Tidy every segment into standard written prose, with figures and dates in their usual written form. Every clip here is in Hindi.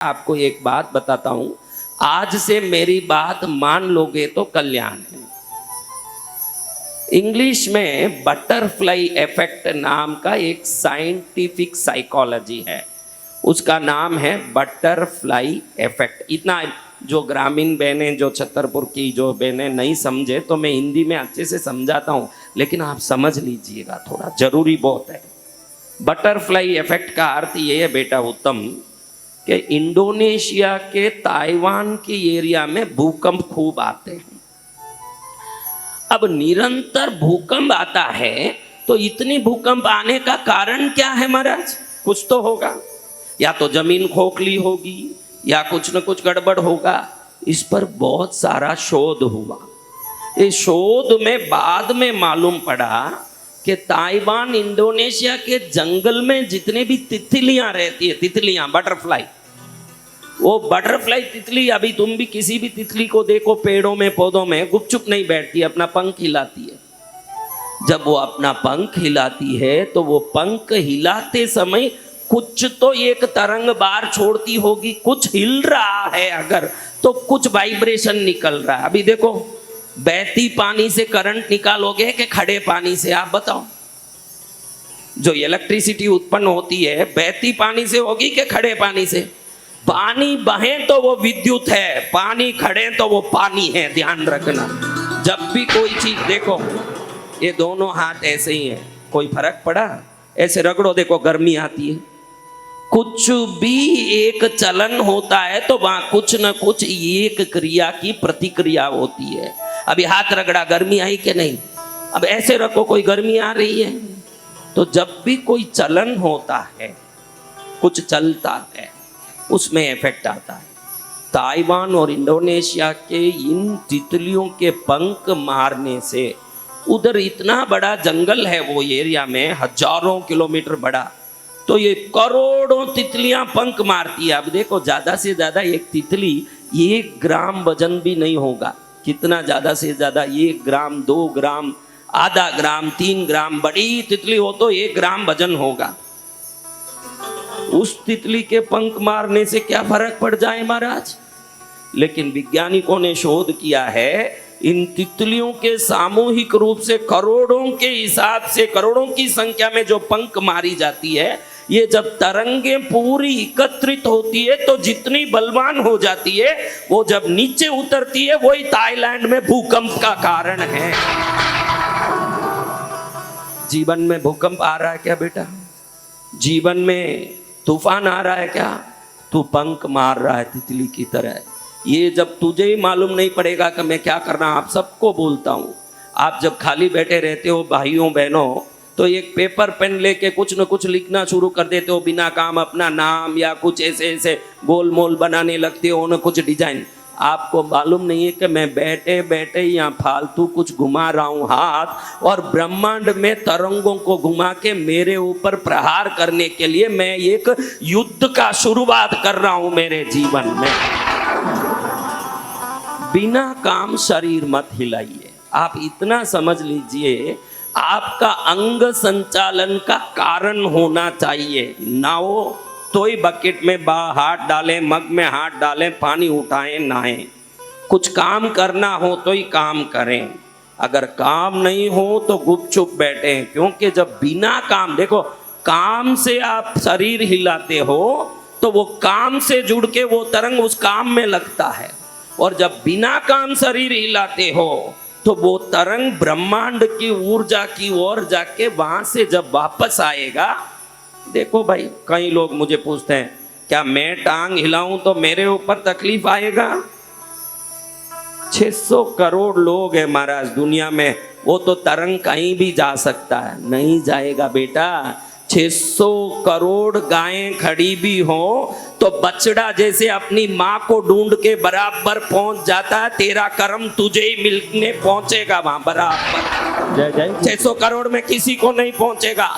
आपको एक बात बताता हूं, आज से मेरी बात मान लोगे तो कल्याण है। इंग्लिश में बटरफ्लाई इफेक्ट नाम का एक साइंटिफिक साइकोलॉजी है, उसका नाम है बटरफ्लाई इफेक्ट। इतना जो ग्रामीण बहनें, जो छतरपुर की जो बहनें नहीं समझे तो मैं हिंदी में अच्छे से समझाता हूं, लेकिन आप समझ लीजिएगा, थोड़ा जरूरी बहुत है। बटरफ्लाई इफेक्ट का अर्थ ये है बेटा उत्तम कि इंडोनेशिया के ताइवान के एरिया में भूकंप खूब आते हैं। अब निरंतर भूकंप आता है तो इतनी भूकंप आने का कारण क्या है महाराज? कुछ तो होगा, या तो जमीन खोखली होगी या कुछ न कुछ गड़बड़ होगा। इस पर बहुत सारा शोध हुआ। इस शोध में बाद में मालूम पड़ा कि ताइवान इंडोनेशिया के जंगल में जितने भी तितलियां रहती है, तितलियां बटरफ्लाई, वो बटरफ्लाई तितली, अभी तुम भी किसी भी तितली को देखो पेड़ों में पौधों में, गुपचुप नहीं बैठती, अपना पंख हिलाती है। जब वो अपना पंख हिलाती है तो वो पंख हिलाते समय कुछ तो एक तरंग बार छोड़ती होगी, कुछ हिल रहा है अगर तो कुछ वाइब्रेशन निकल रहा है। अभी देखो, बहती पानी से करंट निकालोगे कि खड़े पानी से? आप बताओ। जो इलेक्ट्रिसिटी उत्पन्न होती है बहती पानी से होगी कि खड़े पानी से? पानी बहे तो वो विद्युत है, पानी खड़े तो वो पानी है। ध्यान रखना, जब भी कोई चीज देखो, ये दोनों हाथ ऐसे ही है, कोई फर्क पड़ा? ऐसे रगड़ो, देखो गर्मी आती है। कुछ भी एक चलन होता है तो वहां कुछ न कुछ एक क्रिया की प्रतिक्रिया होती है। अभी हाथ रगड़ा, गर्मी आई कि नहीं? अब ऐसे रखो, कोई गर्मी आ रही है? तो जब भी कोई चलन होता है, कुछ चलता है, उसमें इफेक्ट आता है। ताइवान और इंडोनेशिया के इन तितलियों के पंख मारने से, उधर इतना बड़ा जंगल है वो एरिया में, हजारों किलोमीटर बड़ा, तो ये करोड़ों तितलियां पंख मारती है। अब देखो, ज्यादा से ज्यादा एक तितली 1 ग्राम वजन भी नहीं होगा। कितना ज्यादा से ज्यादा? 1 ग्राम, 2 ग्राम, आधा ग्राम, 3 ग्राम। बड़ी तितली हो तो 1 ग्राम वजन होगा। उस तितली के पंख मारने से क्या फर्क पड़ जाए महाराज? लेकिन वैज्ञानिकों ने शोध किया है, इन तितलियों के सामूहिक रूप से करोड़ों के हिसाब से, करोड़ों की संख्या में जो पंख मारी जाती है, ये जब तरंगें पूरी एकत्रित होती है तो जितनी बलवान हो जाती है, वो जब नीचे उतरती है, वही थाईलैंड में भूकंप का कारण है। जीवन में भूकंप आ रहा है क्या बेटा? जीवन में तूफान आ रहा है क्या? तू पंख मार रहा है तितली की तरह। ये जब तुझे ही मालूम नहीं पड़ेगा कि मैं क्या करना, आप सबको बोलता हूँ, आप जब खाली बैठे रहते हो भाइयों बहनों, तो एक पेपर पेन लेके कुछ न कुछ लिखना शुरू कर देते हो बिना काम, अपना नाम या कुछ ऐसे ऐसे गोल मोल बनाने लगते हो न कुछ डिजाइन। आपको मालूम नहीं है कि मैं बैठे बैठे यहाँ फालतू कुछ घुमा रहा हूँ हाथ, और ब्रह्मांड में तरंगों को घुमा के मेरे ऊपर प्रहार करने के लिए मैं एक युद्ध का शुरुआत कर रहा हूँ मेरे जीवन में। बिना काम शरीर मत हिलाइए। आप इतना समझ लीजिए, आपका अंग संचालन का कारण होना चाहिए। ना हो तो ही बकेट में हाथ डालें, मग में हाथ डालें, पानी उठाएं, नहाएं। कुछ काम करना हो तो ही काम करें, अगर काम नहीं हो तो गुपचुप बैठें। क्योंकि जब बिना काम, देखो, काम से आप शरीर हिलाते हो तो वो काम से जुड़ के वो तरंग उस काम में लगता है, और जब बिना काम शरीर हिलाते हो तो वो तरंग ब्रह्मांड की ऊर्जा की ओर जाके वहां से जब वापस आएगा। देखो भाई, कई लोग मुझे पूछते हैं, क्या मैं टांग हिलाऊं तो मेरे ऊपर तकलीफ आएगा? 600 करोड़ लोग हैं महाराज दुनिया में, वो तो तरंग कहीं भी जा सकता है। नहीं जाएगा बेटा। 600 करोड़ गायें खड़ी भी हो तो बछड़ा जैसे अपनी माँ को ढूंढ के बराबर पहुंच जाता है, तेरा कर्म तुझे ही मिलने पहुंचेगा वहां बराबर। जय जय। 600 करोड़ में किसी को नहीं पहुंचेगा।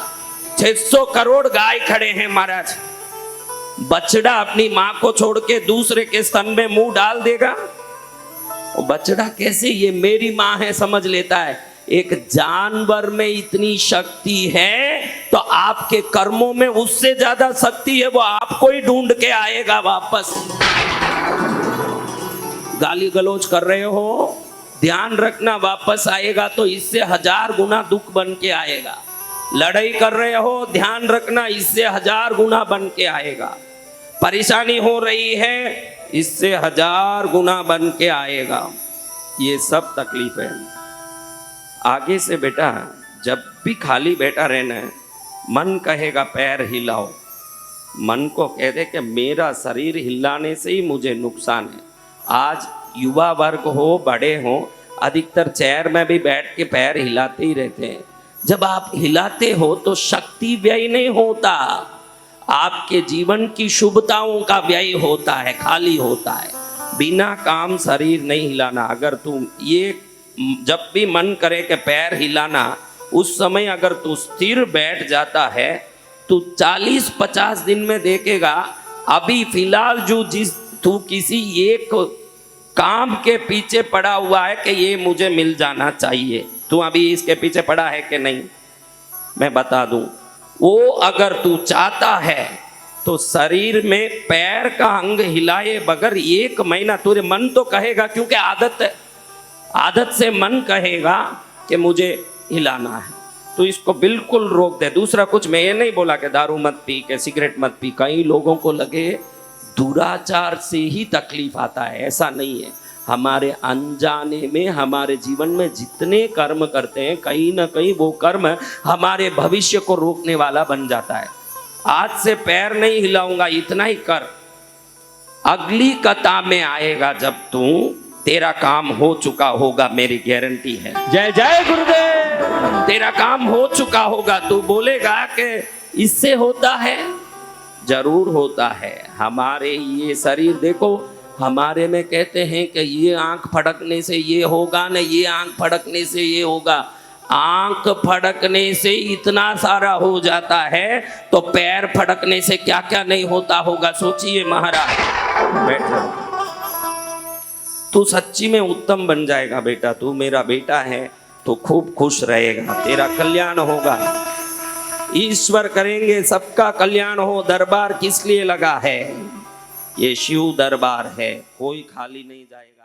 600 करोड़ गाय खड़े हैं महाराज, बछड़ा अपनी माँ को छोड़ के दूसरे के स्तन में मुंह डाल देगा? वो बछड़ा कैसे ये मेरी माँ है समझ लेता है। एक जानवर में इतनी शक्ति है तो आपके कर्मों में उससे ज्यादा शक्ति है, वो आपको ही ढूंढ के आएगा वापस। गाली गलौज कर रहे हो, ध्यान रखना, वापस आएगा तो इससे 1000 गुना दुख बन के आएगा। लड़ाई कर रहे हो, ध्यान रखना, इससे 1000 गुना बन के आएगा। परेशानी हो रही है, इससे 1000 गुना बन के आएगा। ये सब तकलीफ है। आगे से बेटा जब भी खाली बैठा रहना है, मन कहेगा पैर हिलाओ, मन को कह दे कि मेरा शरीर हिलाने से ही मुझे नुकसान है। आज युवा वर्ग हो, बड़े हो, अधिकतर चेयर में भी बैठ के पैर हिलाते ही रहते हैं। जब आप हिलाते हो तो शक्ति व्यय नहीं होता, आपके जीवन की शुभताओं का व्यय होता है, खाली होता है। बिना काम शरीर नहीं हिलाना। अगर तुम ये जब भी मन करे कि पैर हिलाना, उस समय अगर तू स्थिर बैठ जाता है तो 40-50 दिन में देखेगा। अभी फिलहाल जो तू किसी एक काम के पीछे पड़ा हुआ है कि ये मुझे मिल जाना चाहिए, तू अभी इसके पीछे पड़ा है कि नहीं, मैं बता दूं, वो अगर तू चाहता है तो शरीर में पैर का अंग हिलाए बगैर 1 महीना, तुझे मन तो कहेगा, क्योंकि आदत से मन कहेगा कि मुझे हिलाना है, तो इसको बिल्कुल रोक दे। दूसरा कुछ मैं ये नहीं बोला कि दारू मत पी, के सिगरेट मत पी। कई लोगों को लगे दुराचार से ही तकलीफ आता है, ऐसा नहीं है। हमारे अनजाने में हमारे जीवन में जितने कर्म करते हैं, कहीं ना कहीं वो कर्म हमारे भविष्य को रोकने वाला बन जाता है। आज से पैर नहीं हिलाऊंगा, इतना ही कर, अगली कथा में आएगा जब तू तेरा काम हो चुका होगा, मेरी गारंटी है। जय जय गुरुदेव। तेरा काम हो चुका होगा, तू बोलेगा कि इससे होता है, जरूर होता है। हमारे ये शरीर देखो, हमारे में कहते हैं कि ये आंख फड़कने से ये होगा ना, ये आंख फड़कने से ये होगा। आंख फड़कने से इतना सारा हो जाता है तो पैर फड़कने से क्या क्या नहीं होता होगा, सोचिए महाराज। बैठ जाओ, तू सच्ची में उत्तम बन जाएगा बेटा। तू मेरा बेटा है तो खूब खुश रहेगा, तेरा कल्याण होगा, ईश्वर करेंगे सबका कल्याण हो। दरबार किस लिए लगा है? ये शिव दरबार है, कोई खाली नहीं जाएगा।